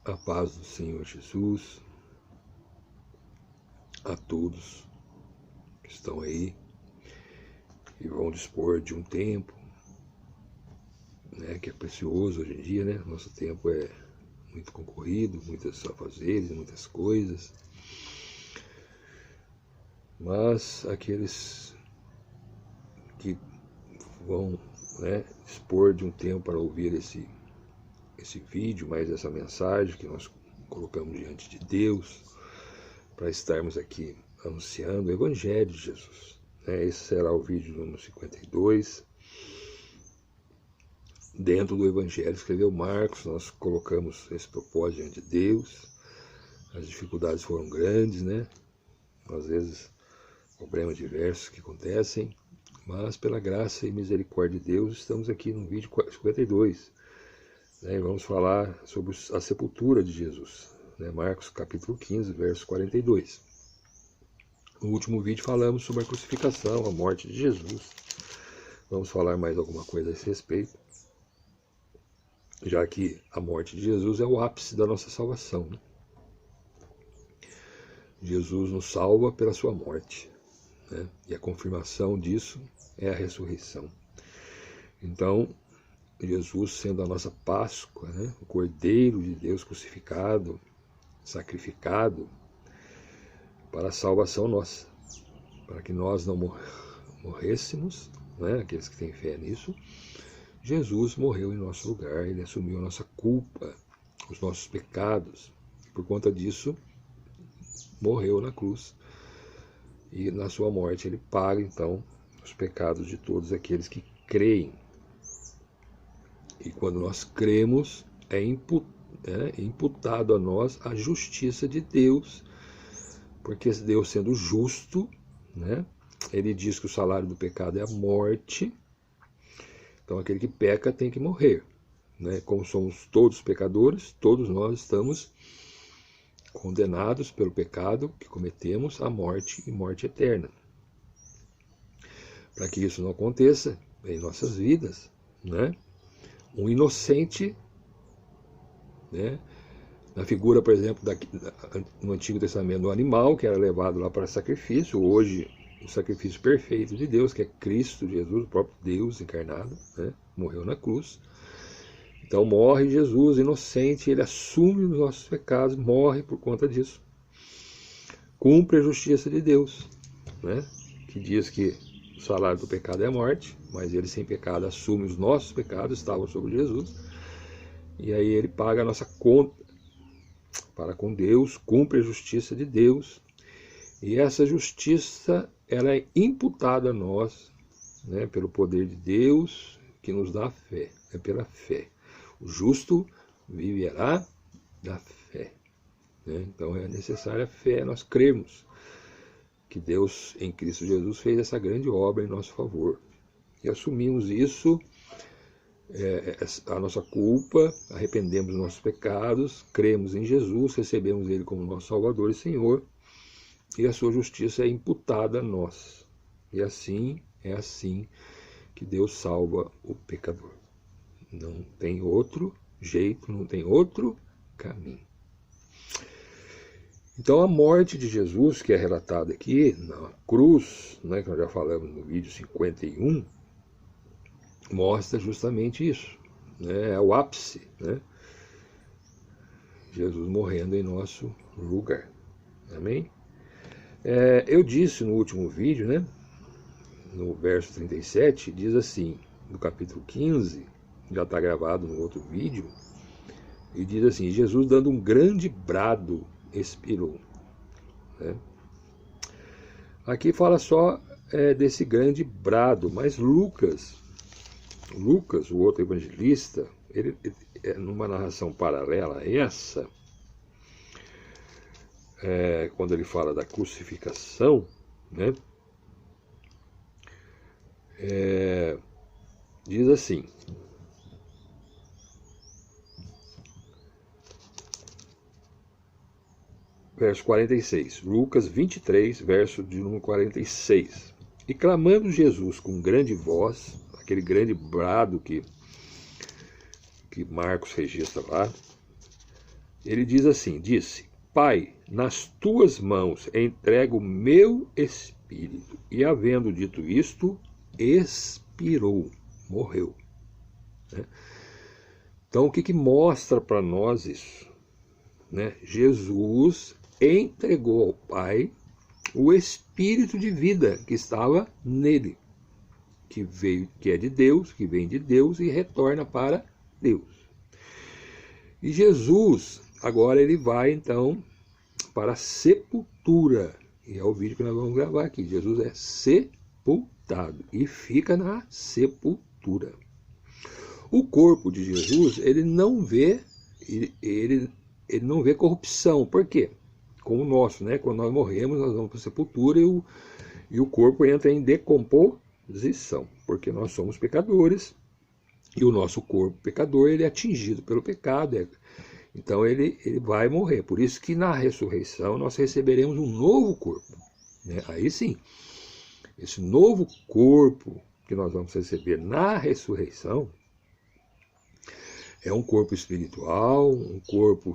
A paz do Senhor Jesus a todos que estão aí e vão dispor de um tempo, né, que é precioso hoje em dia, né? Nosso tempo é muito concorrido, muitos afazeres, muitas coisas, mas aqueles que vão, né, dispor de um tempo para ouvir esse vídeo, mais essa mensagem que nós colocamos diante de Deus, para estarmos aqui anunciando o Evangelho de Jesus. Esse será o vídeo número 52. Dentro do Evangelho escreveu Marcos, nós colocamos esse propósito diante de Deus. As dificuldades foram grandes, né? Às vezes, problemas diversos que acontecem, mas pela graça e misericórdia de Deus, estamos aqui no vídeo 52. Vamos falar sobre a sepultura de Jesus. Marcos capítulo 15, verso 42. No último vídeo falamos sobre a crucificação, a morte de Jesus. Vamos falar mais alguma coisa a esse respeito, já que a morte de Jesus é o ápice da nossa salvação, né? Jesus nos salva pela sua morte, né? E a confirmação disso é a ressurreição. Então, Jesus sendo a nossa Páscoa, né? O Cordeiro de Deus crucificado, sacrificado para a salvação nossa, para que nós não morrêssemos, né? Aqueles que têm fé nisso. Jesus morreu em nosso lugar, ele assumiu a nossa culpa, os nossos pecados, e por conta disso morreu na cruz, e na sua morte ele paga então os pecados de todos aqueles que creem. E quando nós cremos, é imputado a nós a justiça de Deus, porque Deus sendo justo, né, ele diz que o salário do pecado é a morte. Então aquele que peca tem que morrer, né? Como somos todos pecadores, todos nós estamos condenados pelo pecado que cometemos à morte e morte eterna. Para que isso não aconteça em nossas vidas, né, um inocente, né, na figura, por exemplo, no Antigo Testamento, do animal que era levado lá para sacrifício, hoje o sacrifício perfeito de Deus, que é Cristo Jesus, o próprio Deus encarnado, né, morreu na cruz. Então morre Jesus inocente, ele assume os nossos pecados, morre por conta disso. Cumpre a justiça de Deus, né, que diz que o salário do pecado é a morte, mas ele sem pecado assume os nossos pecados, estavam sobre Jesus, e aí ele paga a nossa conta para com Deus, cumpre a justiça de Deus, e essa justiça ela é imputada a nós, né, pelo poder de Deus que nos dá a fé, é pela fé. O justo viverá da fé, né? Então é necessária a fé, nós cremos que Deus em Cristo Jesus fez essa grande obra em nosso favor. E assumimos isso, a nossa culpa, arrependemos dos nossos pecados, cremos em Jesus, recebemos Ele como nosso Salvador e Senhor, e a sua justiça é imputada a nós. E assim, é assim que Deus salva o pecador. Não tem outro jeito, não tem outro caminho. Então a morte de Jesus, que é relatada aqui na cruz, né, que nós já falamos no vídeo 51, mostra justamente isso, né, é o ápice, né? Jesus morrendo em nosso lugar. Amém? Eu disse no último vídeo, né, no verso 37, diz assim, no capítulo 15, já está gravado no outro vídeo, e diz assim, Jesus dando um grande brado, expirou, né? Aqui fala só desse grande brado, mas Lucas, o outro evangelista, ele numa narração paralela a essa, quando ele fala da crucificação, né, diz assim, verso 46, Lucas 23, verso de número 46. E clamando Jesus com grande voz, aquele grande brado que Marcos registra lá, ele diz assim, disse: Pai, nas tuas mãos entrego o meu espírito. E havendo dito isto, expirou, morreu. Então, o que mostra para nós isso? Jesus entregou ao Pai o espírito de vida que estava nele, que é de Deus, que vem de Deus e retorna para Deus. E Jesus, agora ele vai então para a sepultura. E é o vídeo que nós vamos gravar aqui. Jesus é sepultado e fica na sepultura. O corpo de Jesus, ele não vê corrupção. Por quê? Como o nosso, quando nós morremos, nós vamos para a sepultura e o corpo entra em decomposição, porque nós somos pecadores e o nosso corpo pecador ele é atingido pelo pecado, então ele vai morrer. Por isso que na ressurreição nós receberemos um novo corpo. Aí sim, esse novo corpo que nós vamos receber na ressurreição é um corpo espiritual, um corpo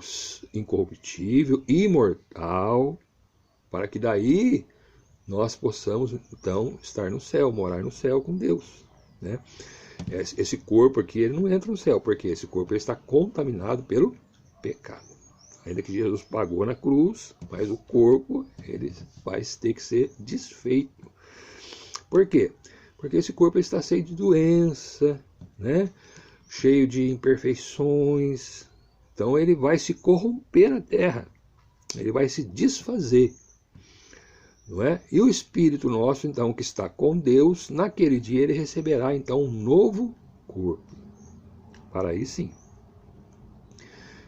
incorruptível, imortal, para que daí nós possamos então estar no céu, morar no céu com Deus. Esse corpo aqui ele não entra no céu, porque esse corpo ele está contaminado pelo pecado. Ainda que Jesus pagou na cruz, mas o corpo ele vai ter que ser desfeito. Por quê? Porque esse corpo está cheio de doença, cheio de imperfeições. Então ele vai se corromper na terra, ele vai se desfazer. E o Espírito nosso, então, que está com Deus, naquele dia ele receberá, então, um novo corpo. Para aí sim,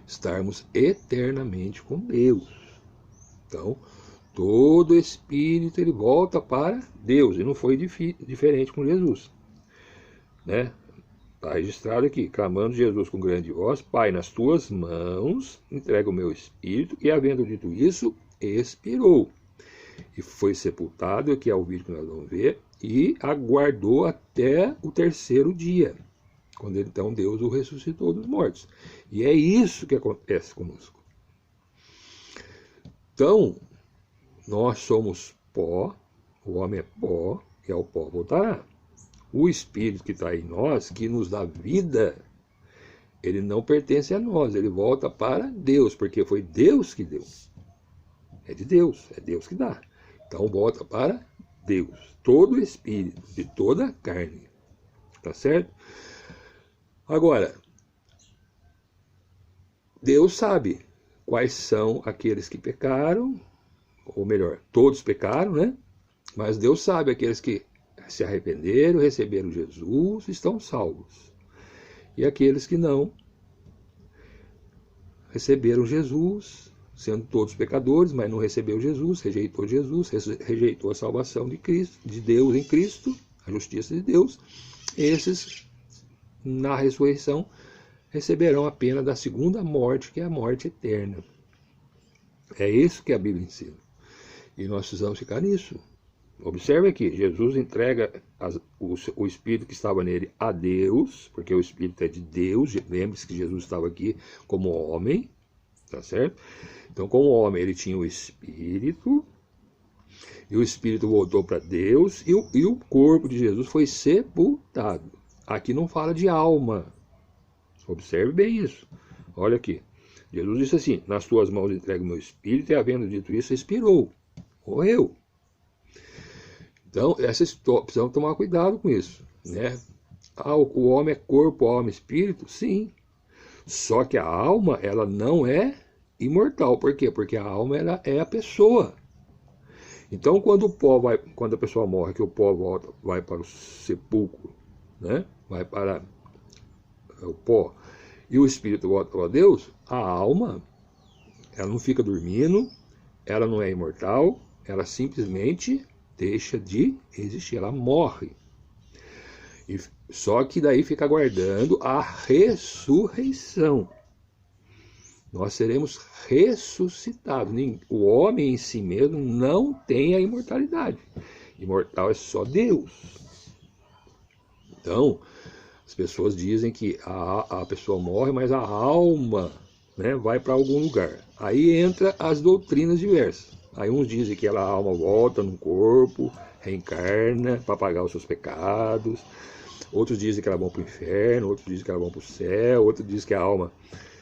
estarmos eternamente com Deus. Então, todo Espírito ele volta para Deus, e não foi diferente com Jesus. Está registrado aqui, clamando Jesus com grande voz: Pai, nas tuas mãos entrego o meu espírito, e havendo dito isso, expirou. E foi sepultado, aqui é o vídeo que nós vamos ver, e aguardou até o terceiro dia, quando então Deus o ressuscitou dos mortos. E é isso que acontece conosco. Então, nós somos pó, o homem é pó, e ao pó voltará. O Espírito que está em nós, que nos dá vida, ele não pertence a nós, ele volta para Deus, porque foi Deus que deu. É de Deus, é Deus que dá. Então volta para Deus, todo o Espírito, de toda a carne. Tá certo? Agora, Deus sabe quais são aqueles que pecaram, ou melhor, todos pecaram, Mas Deus sabe aqueles que se arrependeram, receberam Jesus, estão salvos. E aqueles que não receberam Jesus, sendo todos pecadores, mas não recebeu Jesus, rejeitou a salvação de Cristo, de Deus em Cristo, a justiça de Deus, esses, na ressurreição, receberão a pena da segunda morte, que é a morte eterna. É isso que a Bíblia ensina. E nós precisamos ficar nisso. Observe aqui, Jesus entrega o Espírito que estava nele a Deus, porque o Espírito é de Deus. Lembre-se que Jesus estava aqui como homem, tá certo? Então, como homem, ele tinha o Espírito, e o Espírito voltou para Deus, e o corpo de Jesus foi sepultado. Aqui não fala de alma. Observe bem isso. Olha aqui. Jesus disse assim: nas tuas mãos entrego o meu Espírito, e havendo dito isso, expirou, morreu. Então, precisamos tomar cuidado com isso. O homem é corpo, a alma é espírito? Sim. Só que a alma, ela não é imortal. Por quê? Porque a alma ela é a pessoa. Então, quando a pessoa morre, que o pó vai para o sepulcro, vai para o pó, e o espírito volta para Deus, a alma, ela não fica dormindo, ela não é imortal, ela simplesmente deixa de existir, ela morre. Só que daí fica aguardando a ressurreição. Nós seremos ressuscitados. O homem em si mesmo não tem a imortalidade. Imortal é só Deus. Então, as pessoas dizem que a pessoa morre, mas a alma né, vai para algum lugar. Aí entra as doutrinas diversas. Aí uns dizem que a alma volta no corpo, reencarna para pagar os seus pecados. Outros dizem que ela vai para o inferno, outros dizem que ela vai para o céu, outros dizem que a alma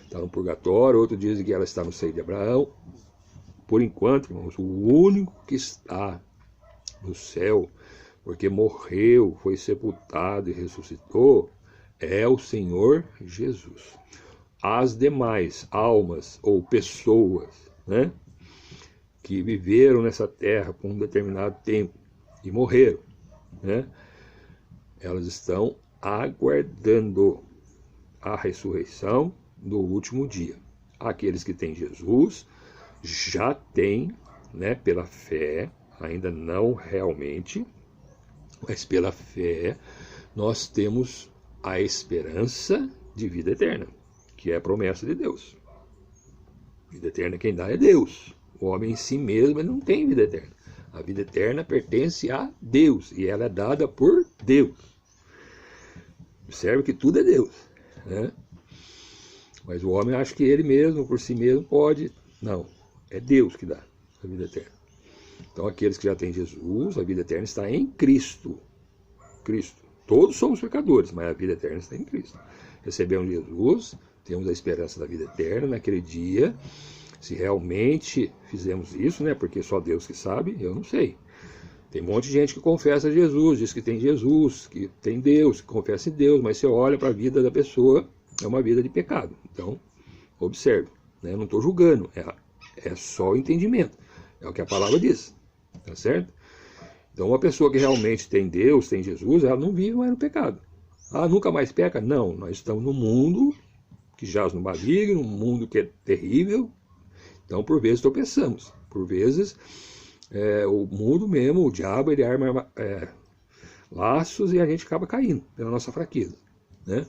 está no purgatório, outros dizem que ela está no seio de Abraão. Por enquanto, irmãos, o único que está no céu, porque morreu, foi sepultado e ressuscitou, é o Senhor Jesus. As demais almas ou pessoas, né, que viveram nessa terra por um determinado tempo e morreram, né, elas estão aguardando a ressurreição do último dia. Aqueles que têm Jesus já têm, né, pela fé, ainda não realmente, mas pela fé, nós temos a esperança de vida eterna, que é a promessa de Deus. Vida eterna quem dá é Deus. O homem em si mesmo ele não tem vida eterna. A vida eterna pertence a Deus e ela é dada por Deus. Observe que tudo é Deus, né? Mas o homem acha que ele mesmo, por si mesmo, pode. Não, é Deus que dá a vida eterna. Então aqueles que já têm Jesus, a vida eterna está em Cristo. Cristo. Todos somos pecadores, mas a vida eterna está em Cristo. Recebemos Jesus, temos a esperança da vida eterna naquele dia. Se realmente fizemos isso, né? Porque só Deus que sabe, eu não sei. Tem um monte de gente que confessa Jesus, diz que tem Jesus, que tem Deus, que confessa em Deus, mas você olha para a vida da pessoa, é uma vida de pecado. Então, observe, né? Não estou julgando, é só o entendimento. É o que a palavra diz, tá certo? Então, uma pessoa que realmente tem Deus, tem Jesus, ela não vive mais no pecado. Ah, nunca mais peca? Não, nós estamos num mundo que jaz no maligno, num mundo que é terrível. Então, por vezes, tropeçamos. Por vezes, o mundo mesmo, o diabo, ele arma laços e a gente acaba caindo pela nossa fraqueza, né?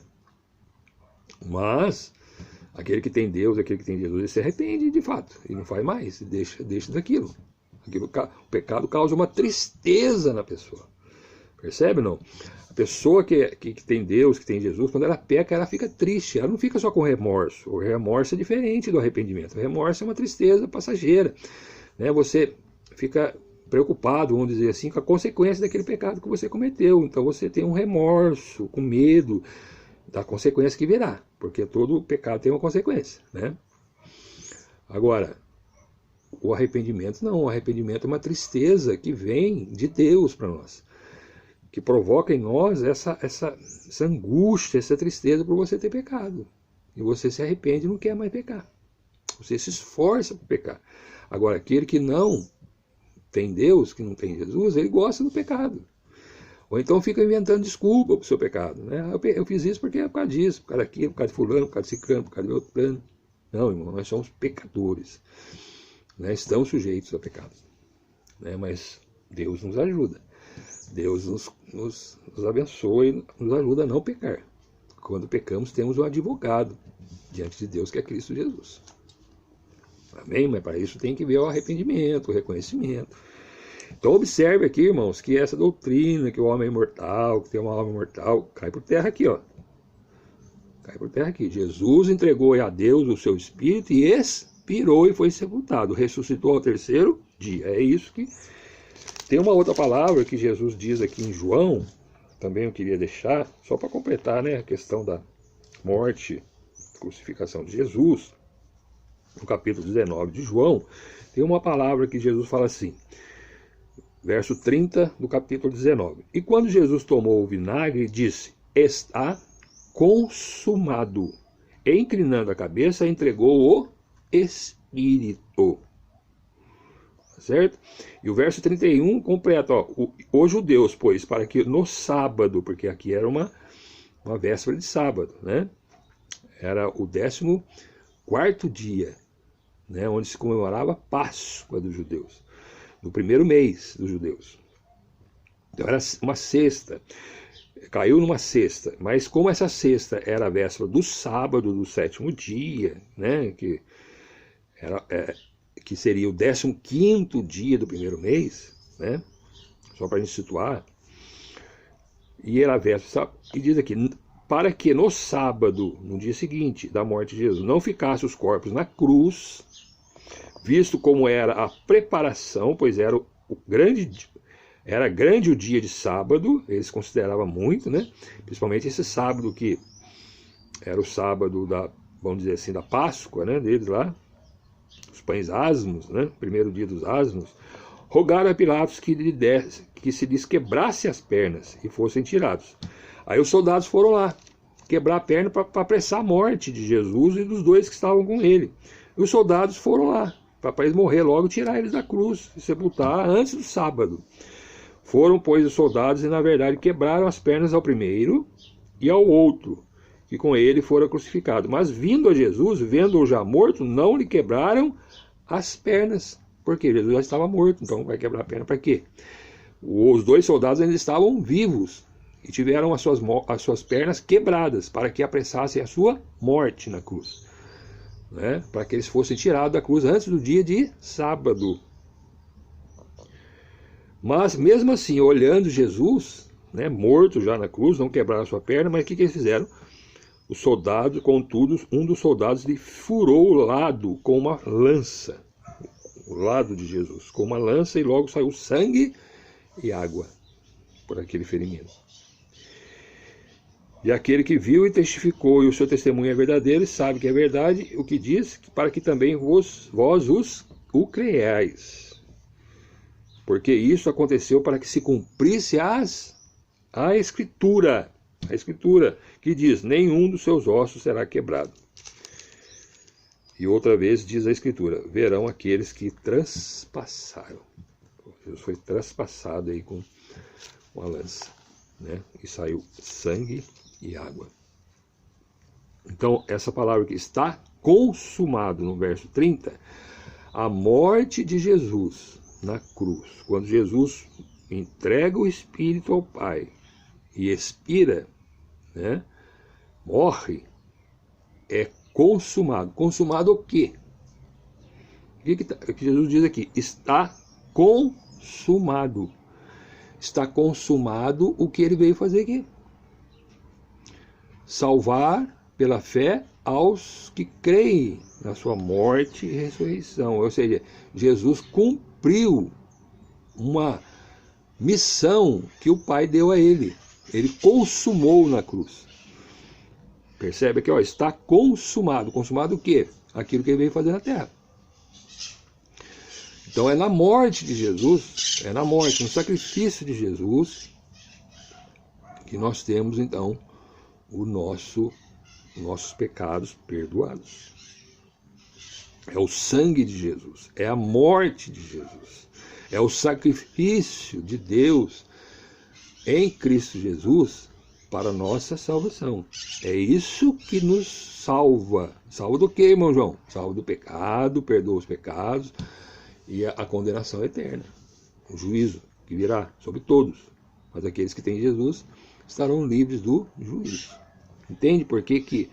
Mas, aquele que tem Deus, aquele que tem Jesus, ele se arrepende de fato. E não faz mais, deixa daquilo. O pecado causa uma tristeza na pessoa. Percebe, não? A pessoa que tem Deus, que tem Jesus, quando ela peca, ela fica triste. Ela não fica só com remorso. O remorso é diferente do arrependimento. O remorso é uma tristeza passageira, né? Você fica preocupado, vamos dizer assim, com a consequência daquele pecado que você cometeu. Então você tem um remorso, com medo da consequência que virá. Porque todo pecado tem uma consequência, né? Agora, o arrependimento não. O arrependimento é uma tristeza que vem de Deus para nós, que provoca em nós essa angústia, essa tristeza por você ter pecado. E você se arrepende e não quer mais pecar. Você se esforça por pecar. Agora, aquele que não tem Deus, que não tem Jesus, ele gosta do pecado. Ou então fica inventando desculpa para o seu pecado, né? Eu fiz isso porque é por causa disso, por causa daquilo, por causa de fulano, por causa de ciclano, por causa de outro plano. Não, irmão, nós somos pecadores, né? Estamos sujeitos a pecado, né? Mas Deus nos ajuda. Deus nos abençoa e nos ajuda a não pecar. Quando pecamos, temos um advogado diante de Deus, que é Cristo Jesus. Amém? Mas para isso tem que ver o arrependimento, o reconhecimento. Então observe aqui, irmãos, que essa doutrina, que o homem é imortal, que tem uma alma imortal, cai por terra aqui, ó. Cai por terra aqui. Jesus entregou a Deus o seu Espírito e expirou e foi sepultado. Ressuscitou ao terceiro dia. É isso que... Tem uma outra palavra que Jesus diz aqui em João, também eu queria deixar, só para completar, né, a questão da morte, crucificação de Jesus. No capítulo 19 de João, tem uma palavra que Jesus fala assim, verso 30 do capítulo 19. E quando Jesus tomou o vinagre, disse, está consumado. E, inclinando a cabeça, entregou o Espírito. Certo? E o verso 31 completa, ó, os judeus, pois, para que no sábado, porque aqui era uma véspera de sábado, né? Era o 14º dia, né? Onde se comemorava a Páscoa dos judeus, no primeiro mês dos judeus. Então era uma sexta, caiu numa sexta, mas como essa sexta era a véspera do sábado do 7º dia, né? Que seria o 15º dia do primeiro mês, né? Só para a gente situar. E era véspera, e diz aqui, para que no sábado, no dia seguinte da morte de Jesus, não ficassem os corpos na cruz, visto como era a preparação, pois era grande o dia de sábado, eles consideravam muito, né? Principalmente esse sábado que era o sábado da, vamos dizer assim, da Páscoa, né, deles lá, os pães asmos, né, primeiro dia dos asmos. Rogaram a Pilatos que se lhes quebrasse as pernas e fossem tirados. Aí os soldados foram lá quebrar a perna para apressar a morte de Jesus e dos dois que estavam com ele. E os soldados foram lá para eles morrer logo, tirar eles da cruz e sepultar antes do sábado. Foram, pois, os soldados e, na verdade, quebraram as pernas ao primeiro e ao outro, que com ele fora crucificado. Mas, vindo a Jesus, vendo-o já morto, não lhe quebraram as pernas, porque Jesus já estava morto, então vai quebrar a perna para quê? Os dois soldados ainda estavam vivos e tiveram as suas pernas quebradas, para que apressassem a sua morte na cruz, né? Para que eles fossem tirados da cruz antes do dia de sábado. Mas mesmo assim, olhando Jesus, né, morto já na cruz, não quebraram a sua perna, mas o que eles fizeram? O soldado, contudo, um dos soldados lhe furou o lado com uma lança, o lado de Jesus, com uma lança, e logo saiu sangue e água por aquele ferimento. E aquele que viu e testificou, e o seu testemunho é verdadeiro, e sabe que é verdade o que diz, para que também vós o creiais. Porque isso aconteceu para que se cumprisse a Escritura, que diz, nenhum dos seus ossos será quebrado. E outra vez diz a Escritura, verão aqueles que transpassaram. Jesus foi traspassado aí com a lança, né? E saiu sangue e água. Então, essa palavra que está consumado no verso 30, a morte de Jesus na cruz, quando Jesus entrega o Espírito ao Pai e expira, né, morre, é consumado. Consumado o quê? O que Jesus diz aqui? Está consumado. Está consumado o que ele veio fazer aqui. Salvar pela fé aos que creem na sua morte e ressurreição. Ou seja, Jesus cumpriu uma missão que o Pai deu a ele. Ele consumou na cruz. Percebe aqui, ó, está consumado. Consumado o quê? Aquilo que ele veio fazer na terra. Então é na morte de Jesus, é na morte, no sacrifício de Jesus, que nós temos então nossos pecados perdoados. É o sangue de Jesus, é a morte de Jesus, é o sacrifício de Deus em Cristo Jesus para a nossa salvação. É isso que nos salva. Salva do quê, irmão João? Salva do pecado, perdoa os pecados e a condenação eterna, o juízo que virá sobre todos. Mas aqueles que têm Jesus estarão livres do juízo. Entende por que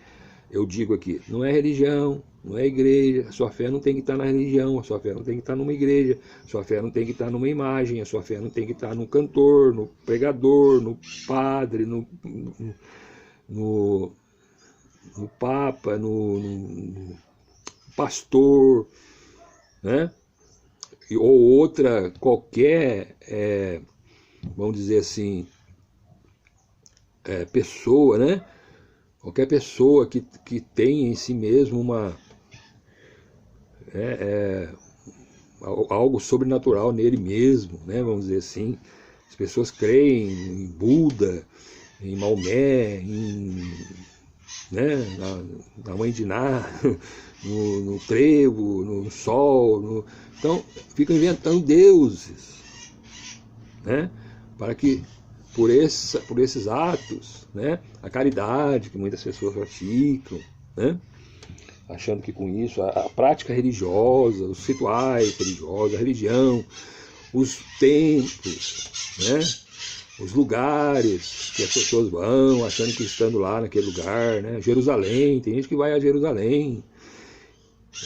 eu digo aqui? Não é religião, não é igreja, a sua fé não tem que estar na religião, a sua fé não tem que estar numa igreja, a sua fé não tem que estar numa imagem, a sua fé não tem que estar no cantor, no pregador, no padre, no papa, no pastor, né? Ou outra qualquer, vamos dizer assim, pessoa, né? Qualquer pessoa que tem em si mesmo algo sobrenatural nele mesmo, né? Vamos dizer assim. As pessoas creem em Buda, em Maomé, né? na mãe de Ná, no trevo, no sol. Então, ficam inventando deuses, né? Para que por esses atos, né, a caridade que muitas pessoas praticam, né, achando que com isso a prática religiosa, os rituais religiosos, a religião, os templos, né, os lugares que as pessoas vão, achando que estando lá naquele lugar, né, Jerusalém, tem gente que vai a Jerusalém.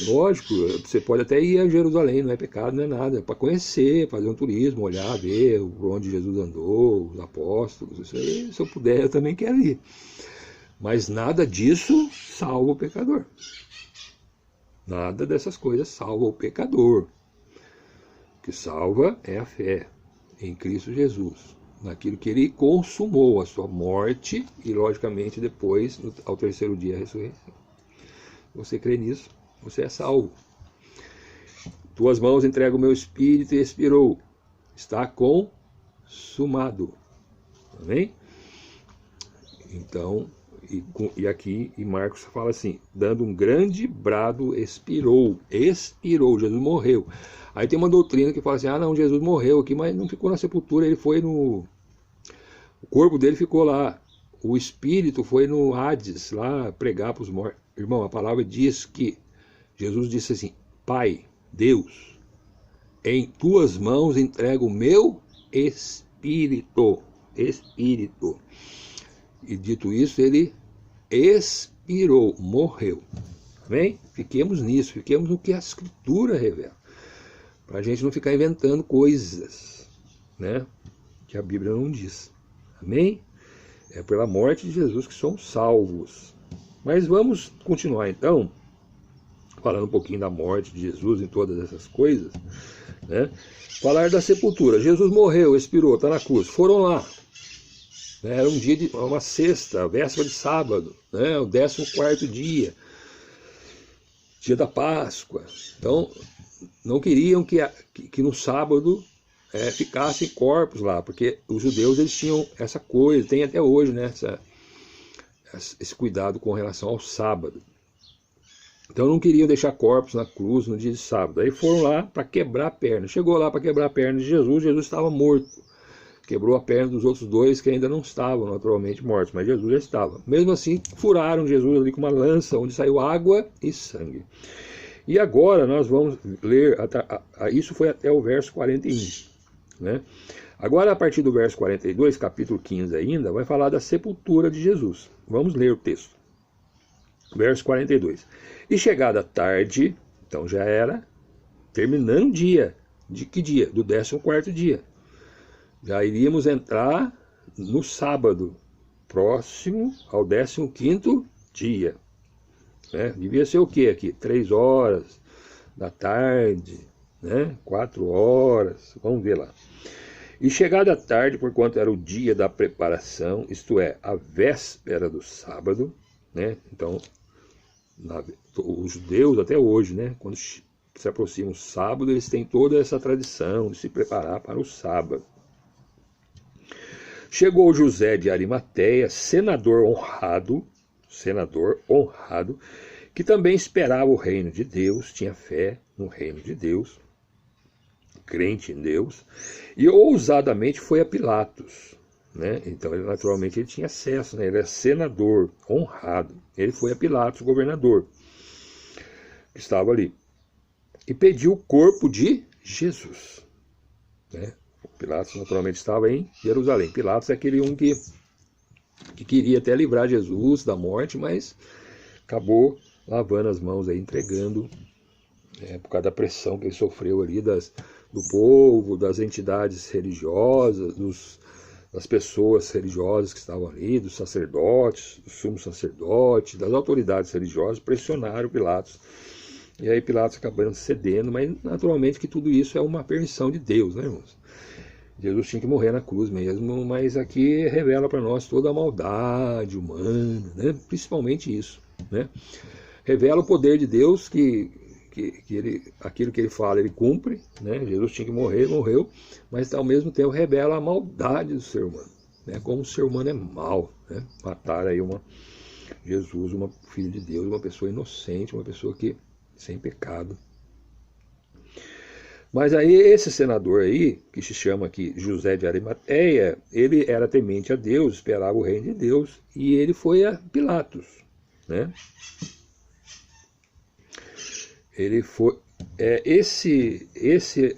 Lógico, você pode até ir a Jerusalém, não é pecado, não é nada, é para conhecer, fazer um turismo, olhar, ver por onde Jesus andou, os apóstolos, isso aí, se eu puder, eu também quero ir. Mas nada disso salva o pecador. Nada dessas coisas salva o pecador. O que salva é a fé em Cristo Jesus, naquilo que ele consumou, a sua morte e, logicamente, depois, ao terceiro dia, a ressurreição. Você crê nisso, você é salvo. Tuas mãos entrego o meu espírito e expirou. Está consumado. Amém? Então, e aqui em Marcos fala assim, dando um grande brado, expirou. Expirou, Jesus morreu. Aí tem uma doutrina que fala assim, não, Jesus morreu aqui, mas não ficou na sepultura, ele foi no... O corpo dele ficou lá. O espírito foi no Hades, lá pregar para os mortos. Irmão, a palavra diz que Jesus disse assim, Pai, Deus, em tuas mãos entrego o meu espírito. Espírito. E dito isso, ele expirou, morreu. Amém? Fiquemos nisso, fiquemos no que a Escritura revela. Para a gente não ficar inventando coisas, né, que a Bíblia não diz. Amém? É pela morte de Jesus que somos salvos. Mas vamos continuar então, falando um pouquinho da morte de Jesus em todas essas coisas, né? Falar da sepultura. Jesus morreu, expirou, está na cruz. Foram lá. Era um dia, uma sexta, véspera de sábado, né? O 14º dia, dia da Páscoa. Então, não queriam que no sábado ficassem corpos lá, porque os judeus eles tinham essa coisa, tem até hoje, né? Esse cuidado com relação ao sábado. Então não queriam deixar corpos na cruz no dia de sábado. Aí foram lá para quebrar a perna. Chegou lá para quebrar a perna de Jesus, Jesus estava morto. Quebrou a perna dos outros dois que ainda não estavam naturalmente mortos, mas Jesus já estava. Mesmo assim, furaram Jesus ali com uma lança, onde saiu água e sangue. E agora nós vamos ler, isso foi até o verso 41. Né? Agora, a partir do verso 42, capítulo 15 ainda, vai falar da sepultura de Jesus. Vamos ler o texto. Verso 42. E chegada a tarde, então já era terminando o dia. De que dia? Do 14º dia. Já iríamos entrar no sábado, próximo ao 15º dia. Né? Devia ser o que aqui? 3 horas da tarde, né? 4 horas, vamos ver lá. E chegada a tarde, porquanto era o dia da preparação, isto é, a véspera do sábado, né? Então, os judeus até hoje, né? Quando se aproxima o sábado, eles têm toda essa tradição de se preparar para o sábado. Chegou José de Arimateia, senador honrado, que também esperava o reino de Deus, tinha fé no reino de Deus, crente em Deus, e ousadamente foi a Pilatos. Né? Então, ele naturalmente tinha acesso, né? Ele é senador, honrado. Ele foi a Pilatos, governador, que estava ali, e pediu o corpo de Jesus. Né? Pilatos naturalmente estava em Jerusalém. Pilatos é aquele que queria até livrar Jesus da morte, mas acabou lavando as mãos, aí, entregando, por causa da pressão que ele sofreu ali do povo, das entidades religiosas, das pessoas religiosas que estavam ali, dos sacerdotes, do sumo sacerdote, das autoridades religiosas, pressionaram Pilatos. E aí Pilatos acabando cedendo, mas naturalmente que tudo isso é uma permissão de Deus, né, irmãos? Jesus tinha que morrer na cruz mesmo, mas aqui revela para nós toda a maldade humana, né? Principalmente isso, né? Revela o poder de Deus que aquilo que ele fala, ele cumpre, né? Jesus tinha que morrer, morreu, mas ao mesmo tempo revela a maldade do ser humano, né? Como o ser humano é mau, né? Matar aí Jesus, uma filho de Deus, uma pessoa inocente, uma pessoa que sem pecado. Mas aí esse senador aí, que se chama aqui José de Arimateia, ele era temente a Deus, esperava o reino de Deus, e ele foi a Pilatos, né? Ele foi, esse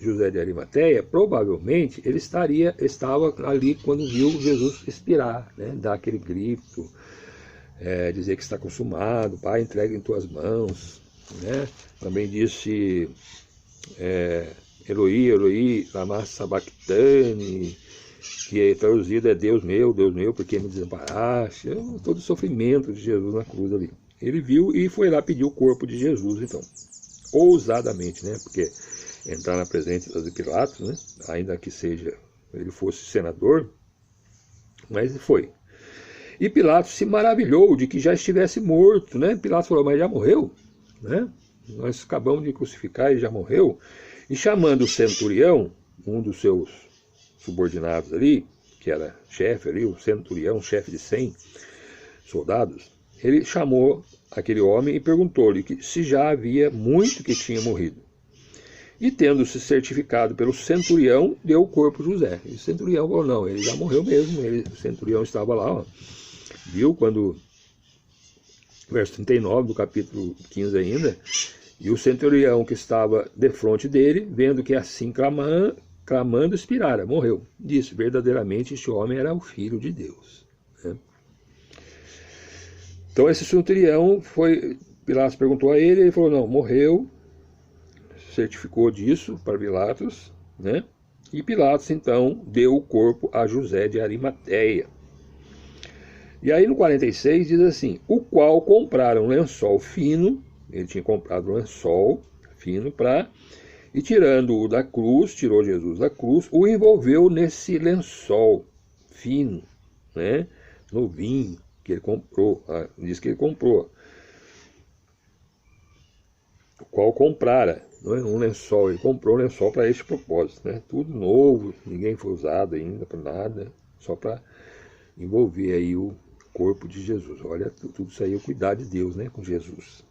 José de Arimateia, provavelmente, ele estava ali quando viu Jesus expirar, né? Dar aquele grito, dizer que está consumado, Pai, entrega em tuas mãos, né? Também disse... Eloi, Eloi, lama sabachthani, que traduzido é Deus meu, por que me desamparaste? Todo o sofrimento de Jesus na cruz ali. Ele viu e foi lá pedir o corpo de Jesus, então. Ousadamente, né? Porque entrar na presença de Pilatos, né? Ainda que ele fosse senador, mas ele foi. E Pilatos se maravilhou de que já estivesse morto, né? Pilatos falou, mas já morreu, né? Nós acabamos de crucificar e já morreu. E chamando o centurião, um dos seus subordinados ali, que era chefe ali, o centurião, chefe de 100 soldados, ele chamou aquele homem e perguntou-lhe se já havia muito que tinha morrido. E tendo-se certificado pelo centurião, deu o corpo a José. E o centurião falou, não, ele já morreu mesmo. O centurião estava lá, ó, viu quando, verso 39 do capítulo 15 ainda, e o centurião que estava defronte dele, vendo que assim clamando expirara, morreu. Disse, verdadeiramente este homem era o Filho de Deus. Né? Então esse centurião Pilatos perguntou a ele, ele falou, não, morreu, certificou disso para Pilatos, né? E Pilatos então deu o corpo a José de Arimateia. E aí no 46 diz assim, o qual compraram um lençol fino, ele tinha comprado um lençol fino e tirando-o da cruz, tirou Jesus da cruz, o envolveu nesse lençol fino, né? Novinho, que ele comprou, diz que ele comprou, o qual comprara, não é? Um lençol, ele comprou um lençol para este propósito, né? Tudo novo, ninguém foi usado ainda para nada, só para envolver aí o corpo de Jesus. Olha, tudo isso aí é o cuidado de Deus, né, com Jesus.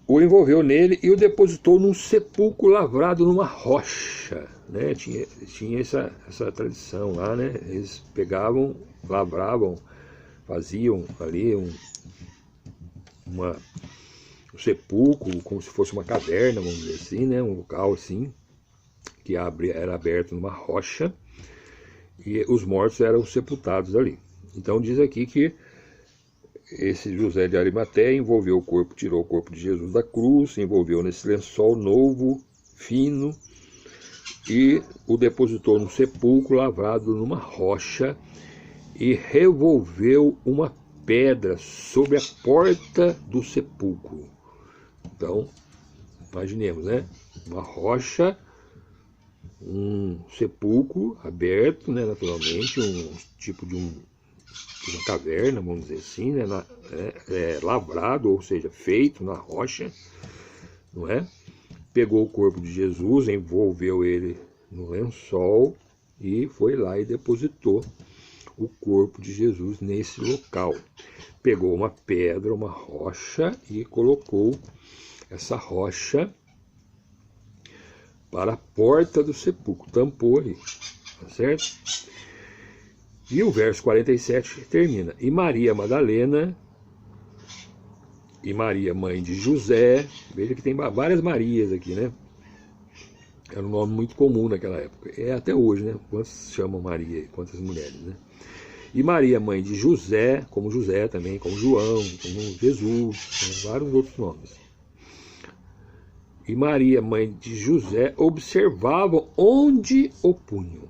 O envolveu nele e o depositou num sepulcro lavrado numa rocha, né? Tinha essa tradição lá, né? Eles pegavam, lavravam, faziam ali um sepulcro, como se fosse uma caverna, vamos dizer assim, né? Um local assim, que era aberto numa rocha, e os mortos eram sepultados ali. Então diz aqui que esse José de Arimateia envolveu o corpo, tirou o corpo de Jesus da cruz, envolveu nesse lençol novo, fino, e o depositou num sepulcro lavrado numa rocha, e revolveu uma pedra sobre a porta do sepulcro. Então, imaginemos, né? Uma rocha, um sepulcro aberto, né? Naturalmente, um tipo de uma caverna, vamos dizer assim, né? Lavrado, ou seja, feito na rocha, não é? Pegou o corpo de Jesus, envolveu ele no lençol e foi lá e depositou o corpo de Jesus nesse local. Pegou uma pedra, uma rocha e colocou essa rocha para a porta do sepulcro, tampou ali, tá certo? E o verso 47 termina, e Maria Madalena, e Maria, mãe de José, veja que tem várias Marias aqui, né? Era um nome muito comum naquela época, é até hoje, né? Quantos chamam Maria, quantas mulheres, né? E Maria, mãe de José, como José também, como João, como Jesus, vários outros nomes. E Maria, mãe de José, observavam onde o punham,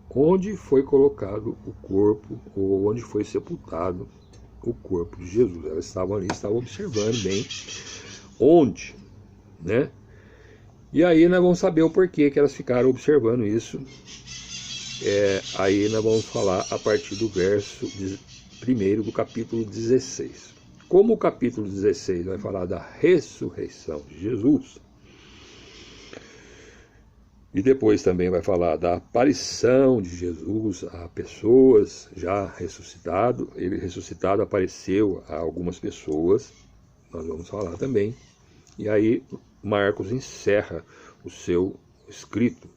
onde foi colocado o corpo, ou onde foi sepultado o corpo de Jesus. Elas estavam ali, estavam observando bem onde, né? E aí nós vamos saber o porquê que elas ficaram observando isso. Aí nós vamos falar a partir do verso 1 do capítulo 16. Como o capítulo 16 vai falar da ressurreição de Jesus, e depois também vai falar da aparição de Jesus a pessoas já ressuscitado. Ele ressuscitado apareceu a algumas pessoas, nós vamos falar também. E aí Marcos encerra o seu escrito,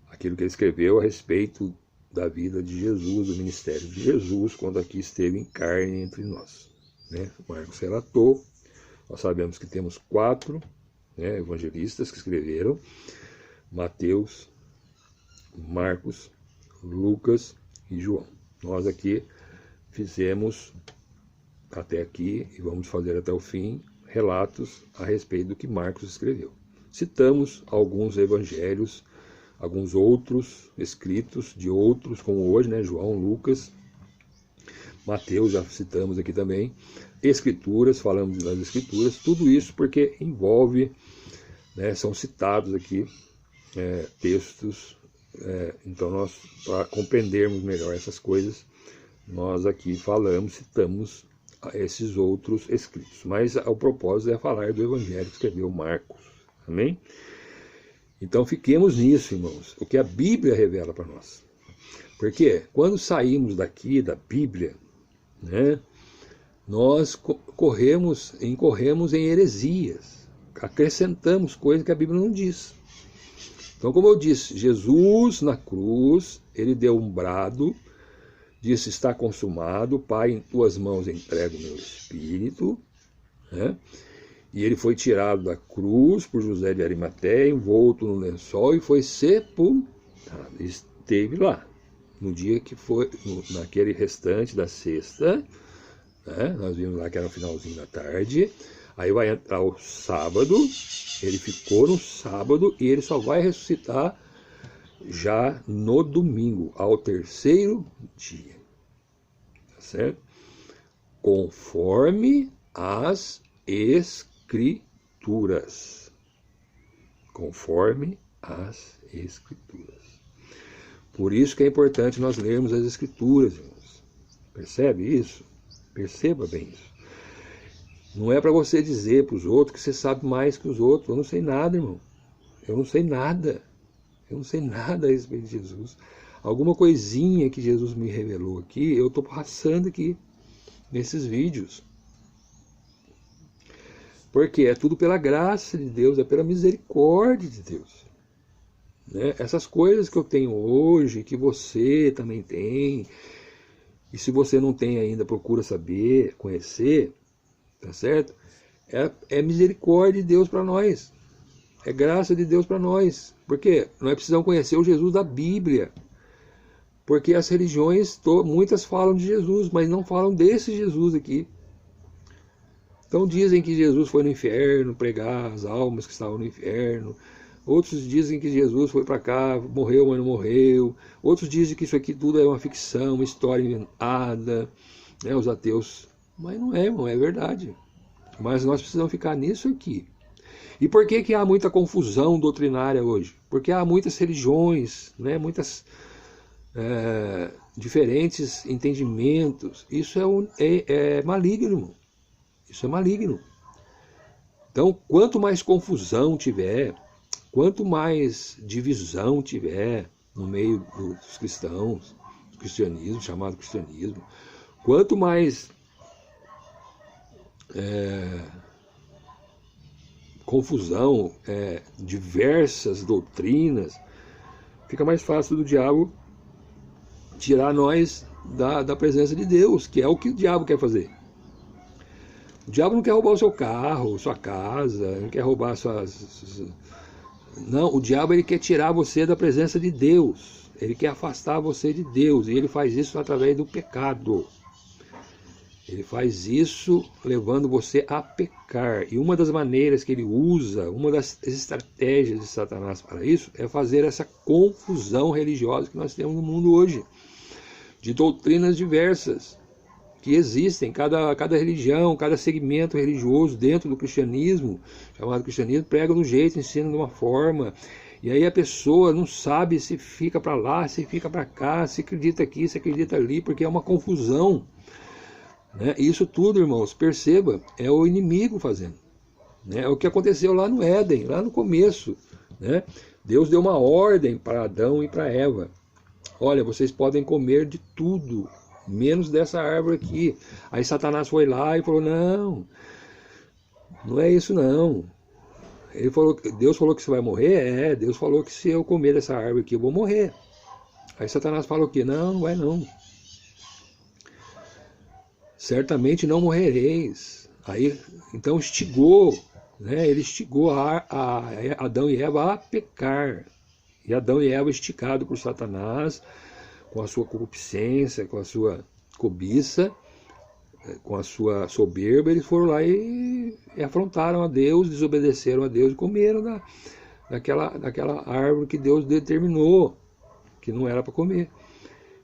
aquilo que ele escreveu a respeito da vida de Jesus, do ministério de Jesus, quando aqui esteve em carne entre nós, né? Marcos relatou, nós sabemos que temos 4, né, evangelistas que escreveram: Mateus, Marcos, Lucas e João. Nós aqui fizemos até aqui, e vamos fazer até o fim, relatos a respeito do que Marcos escreveu. Citamos alguns evangelhos alguns outros escritos de outros, como hoje, né? João, Lucas, Mateus, já citamos aqui também, escrituras, falamos das escrituras, tudo isso porque envolve, né, são citados aqui textos, então nós, para compreendermos melhor essas coisas, nós aqui falamos, citamos esses outros escritos, mas o propósito é falar do evangelho que escreveu Marcos, amém? Então fiquemos nisso, irmãos, o que a Bíblia revela para nós, porque quando saímos daqui da Bíblia, né, nós incorremos em heresias, acrescentamos coisas que a Bíblia não diz. Então, como eu disse, Jesus na cruz, ele deu um brado, disse: está consumado, Pai, em tuas mãos entrego o meu espírito, né? E ele foi tirado da cruz por José de Arimateia, envolto no lençol, e foi sepultado. Esteve lá. No dia que foi, naquele restante da sexta, né? Nós vimos lá que era no finalzinho da tarde. Aí vai entrar o sábado, ele ficou no sábado e ele só vai ressuscitar já no domingo, ao terceiro dia. Tá certo? Conforme as Escrituras. Conforme as Escrituras. Por isso que é importante nós lermos as Escrituras, irmãos. Percebe isso? Perceba bem isso. Não é para você dizer para os outros que você sabe mais que os outros. Eu não sei nada, irmão. Eu não sei nada. Eu não sei nada a respeito de Jesus. Alguma coisinha que Jesus me revelou aqui, eu estou passando aqui nesses vídeos. Porque é tudo pela graça de Deus, é pela misericórdia de Deus. Né? Essas coisas que eu tenho hoje, que você também tem, e se você não tem ainda, procura saber, conhecer, tá certo? É misericórdia de Deus para nós. É graça de Deus para nós. Por quê? Nós precisamos conhecer o Jesus da Bíblia. Porque as religiões, muitas falam de Jesus, mas não falam desse Jesus aqui. Então dizem que Jesus foi no inferno pregar as almas que estavam no inferno. Outros dizem que Jesus foi para cá, morreu, mas não morreu. Outros dizem que isso aqui tudo é uma ficção, uma história inventada, né, os ateus. Mas não é, irmão, é verdade. Mas nós precisamos ficar nisso aqui. E por que há muita confusão doutrinária hoje? Porque há muitas religiões, né, muitas diferentes entendimentos. Isso é maligno, irmão. Isso é maligno. Então, quanto mais confusão tiver, quanto mais divisão tiver no meio dos cristãos, do cristianismo, chamado cristianismo, quanto mais confusão, diversas doutrinas, fica mais fácil do diabo tirar nós da presença de Deus, que é o que o diabo quer fazer. O diabo não quer roubar o seu carro, sua casa, não quer roubar suas... Não, o diabo ele quer tirar você da presença de Deus. Ele quer afastar você de Deus. E ele faz isso através do pecado. Ele faz isso levando você a pecar. E uma das maneiras que ele usa, uma das estratégias de Satanás para isso, é fazer essa confusão religiosa que nós temos no mundo hoje. De doutrinas diversas que existem, cada religião, cada segmento religioso dentro do cristianismo, chamado cristianismo, prega de um jeito, ensina de uma forma, e aí a pessoa não sabe se fica para lá, se fica para cá, se acredita aqui, se acredita ali, porque é uma confusão. Né? Isso tudo, irmãos, perceba, é o inimigo fazendo. Né? É o que aconteceu lá no Éden, lá no começo. Né? Deus deu uma ordem para Adão e para Eva. Olha, vocês podem comer de tudo, menos dessa árvore aqui. Aí Satanás foi lá e falou: não é isso não. Deus falou que você vai morrer? Deus falou que se eu comer dessa árvore aqui eu vou morrer. Aí Satanás falou o quê? Não vai não. Certamente não morrereis. Aí, então instigou, né? Ele instigou a Adão e Eva a pecar. E Adão e Eva, esticado por Satanás, com a sua concupiscência, com a sua cobiça, com a sua soberba, eles foram lá e afrontaram a Deus, desobedeceram a Deus e comeram daquela árvore que Deus determinou que não era para comer.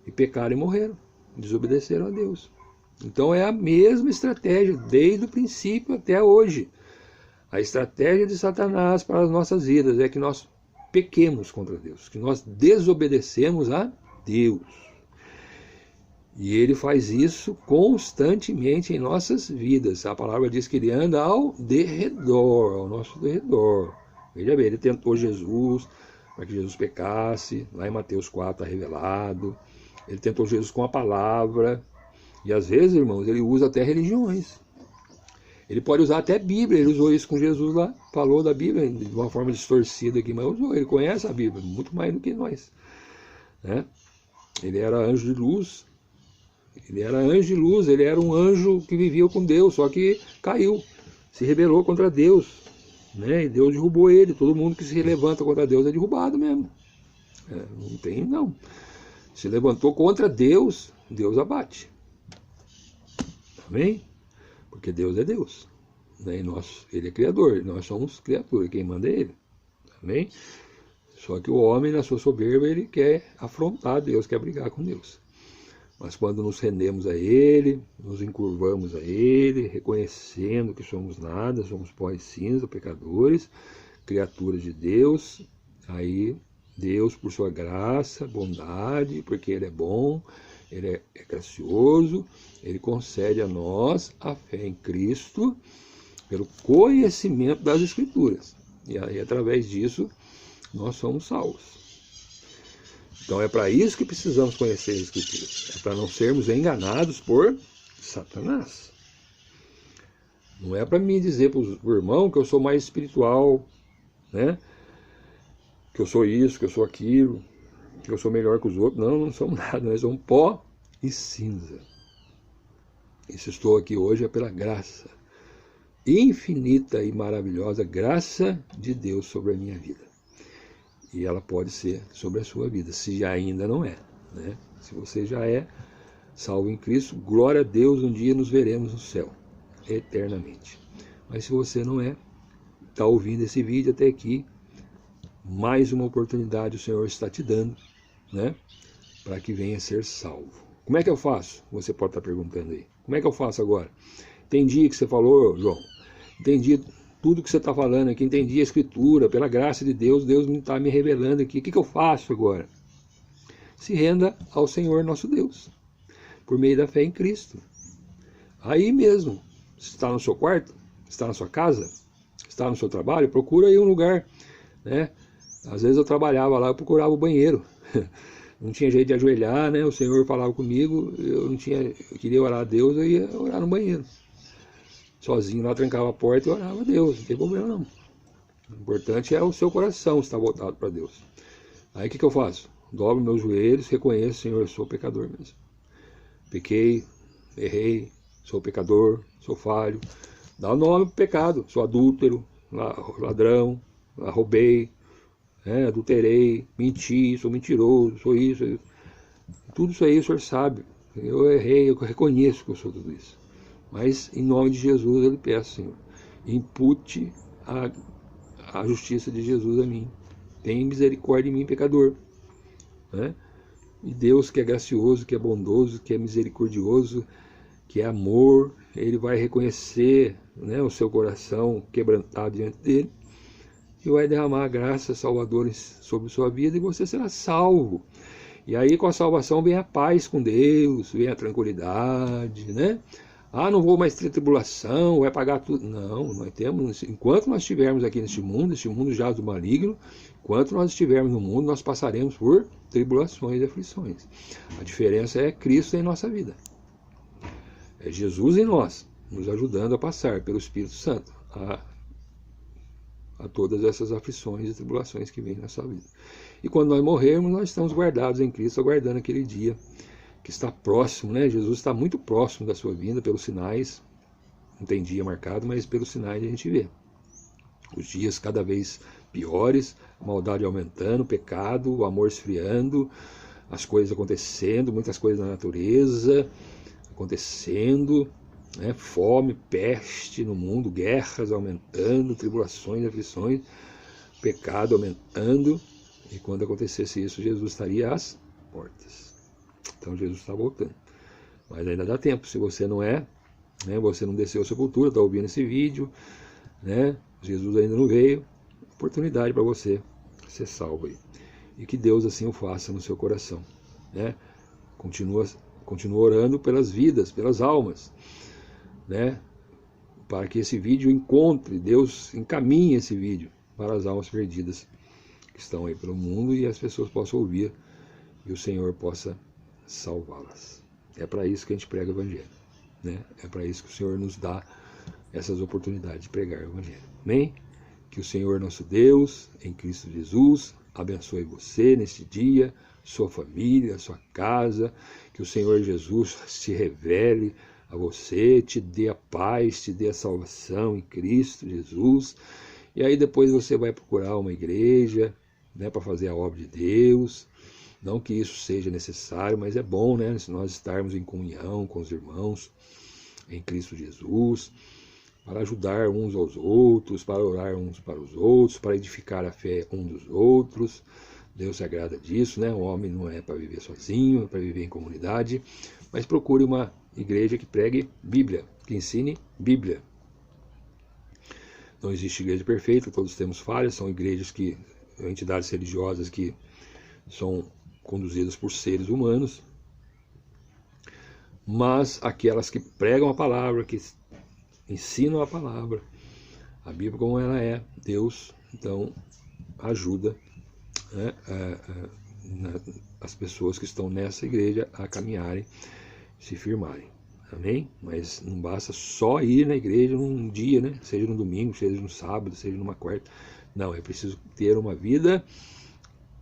E pecaram e morreram, desobedeceram a Deus. Então é a mesma estratégia, desde o princípio até hoje. A estratégia de Satanás para as nossas vidas é que nós pequemos contra Deus, que nós desobedecemos a Deus. E ele faz isso constantemente em nossas vidas. A palavra diz que ele anda ao derredor, ao nosso derredor. Veja bem, ele tentou Jesus para que Jesus pecasse. Lá em Mateus 4 está revelado. Ele tentou Jesus com a palavra. E às vezes, irmãos, ele usa até religiões. Ele pode usar até Bíblia. Ele usou isso com Jesus lá. Falou da Bíblia de uma forma distorcida aqui, mas usou. Ele conhece a Bíblia muito mais do que nós, né? Ele era anjo de luz. Ele era anjo de luz, ele era um anjo que vivia com Deus, só que caiu, se rebelou contra Deus, né? E Deus derrubou ele. Todo mundo que se levanta contra Deus é derrubado mesmo. Não tem, não. Se levantou contra Deus, Deus abate. Amém? Porque Deus é Deus, né? E ele é criador, nós somos criatura, quem manda é ele. Amém? Só que o homem, na sua soberba, ele quer afrontar Deus, quer brigar com Deus. Mas quando nos rendemos a Ele, nos encurvamos a Ele, reconhecendo que somos nada, somos pó e cinza, pecadores, criaturas de Deus, aí Deus, por sua graça, bondade, porque Ele é bom, Ele é gracioso, Ele concede a nós a fé em Cristo pelo conhecimento das Escrituras. E aí, através disso, nós somos salvos. Então é para isso que precisamos conhecer as Escrituras. É para não sermos enganados por Satanás. Não é para mim dizer para o irmão que eu sou mais espiritual, né? Que eu sou isso, que eu sou aquilo, que eu sou melhor que os outros. Não, não somos nada. Nós somos pó e cinza. E se estou aqui hoje é pela graça infinita e maravilhosa graça de Deus sobre a minha vida. E ela pode ser sobre a sua vida, se ainda não é, né? Se você já é salvo em Cristo, glória a Deus, um dia nos veremos no céu, eternamente. Mas se você não é, está ouvindo esse vídeo até aqui, mais uma oportunidade o Senhor está te dando, né? Para que venha ser salvo. Como é que eu faço? Você pode estar perguntando aí. Como é que eu faço agora? Entendi o que você falou, João. Entendi tudo que você está falando aqui, entendi a Escritura, pela graça de Deus, Deus não está me revelando aqui. O que eu faço agora? Se renda ao Senhor nosso Deus, por meio da fé em Cristo. Aí mesmo, se está no seu quarto, está na sua casa, está no seu trabalho, procura aí um lugar, né? Às vezes eu trabalhava lá, eu procurava o banheiro. Não tinha jeito de ajoelhar, né? O Senhor falava comigo, eu queria orar a Deus, eu ia orar no banheiro. Sozinho lá, trancava a porta e orava a Deus, não tem problema não. O importante é o seu coração estar voltado para Deus. Aí o que eu faço? Dobro meus joelhos, reconheço, Senhor, eu sou pecador mesmo. Pequei, errei, sou pecador, sou falho. Dá o nome pro pecado, sou adúltero, ladrão, roubei, adulterei, menti, sou mentiroso, sou isso. Tudo isso aí o Senhor sabe. Eu errei, eu reconheço que eu sou tudo isso. Mas, em nome de Jesus, eu lhe peço, Senhor, impute a justiça de Jesus a mim. Tenha misericórdia de mim, pecador. Né? E Deus, que é gracioso, que é bondoso, que é misericordioso, que é amor, Ele vai reconhecer, né, o seu coração quebrantado diante dEle e vai derramar a graça salvadora sobre sua vida e você será salvo. E aí, com a salvação, vem a paz com Deus, vem a tranquilidade, né? Ah, não vou mais ter tribulação, vai pagar tudo. Não, nós temos, enquanto nós estivermos aqui neste mundo jaz do maligno, enquanto nós estivermos no mundo, nós passaremos por tribulações e aflições. A diferença é Cristo em nossa vida. É Jesus em nós, nos ajudando a passar pelo Espírito Santo a todas essas aflições e tribulações que vêm na sua vida. E quando nós morrermos, nós estamos guardados em Cristo, aguardando aquele dia que está próximo, né? Jesus está muito próximo da sua vinda pelos sinais, não tem dia marcado, mas pelos sinais a gente vê. Os dias cada vez piores, a maldade aumentando, o pecado, o amor esfriando, as coisas acontecendo, muitas coisas na natureza acontecendo, né? Fome, peste no mundo, guerras aumentando, tribulações, aflições. pecado aumentando, e quando acontecesse isso, Jesus estaria às portas. Então Jesus está voltando. Mas ainda dá tempo, se você não é, né, você não desceu à sepultura, está ouvindo esse vídeo, né, Jesus ainda não veio, oportunidade para você ser salvo aí. E que Deus assim o faça no seu coração, né? Continua orando pelas vidas, pelas almas, né? Para que esse vídeo encontre, Deus encaminhe esse vídeo para as almas perdidas que estão aí pelo mundo e as pessoas possam ouvir e o Senhor possa salvá-las. É para isso que a gente prega o Evangelho, né? É para isso que o Senhor nos dá essas oportunidades de pregar o Evangelho. Amém? Que o Senhor nosso Deus, em Cristo Jesus, abençoe você neste dia, sua família, sua casa, que o Senhor Jesus se revele a você, te dê a paz, te dê a salvação em Cristo Jesus. E aí depois você vai procurar uma igreja, né, para fazer a obra de Deus. Não que isso seja necessário, mas é bom, né, se nós estarmos em comunhão com os irmãos em Cristo Jesus, para ajudar uns aos outros, para orar uns para os outros, para edificar a fé um dos outros. Deus se agrada disso, né? O homem não é para viver sozinho, é para viver em comunidade, mas procure uma igreja que pregue Bíblia, que ensine Bíblia. Não existe igreja perfeita, todos temos falhas, são igrejas que, entidades religiosas que são conduzidas por seres humanos, mas aquelas que pregam a palavra, que ensinam a palavra, a Bíblia como ela é, Deus então ajuda, né, as pessoas que estão nessa igreja a caminharem, se firmarem. Amém? Mas não basta só ir na igreja num dia, né? Seja no domingo, seja no sábado, seja numa quarta. Não, é preciso ter uma vida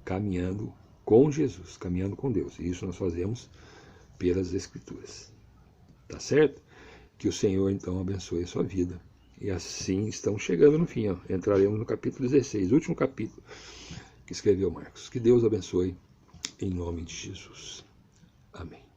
caminhando com Jesus, caminhando com Deus. E isso nós fazemos pelas Escrituras. Tá certo? Que o Senhor então abençoe a sua vida. E assim estamos chegando no fim. Ó. Entraremos no capítulo 16, último capítulo que escreveu Marcos. Que Deus abençoe em nome de Jesus. Amém.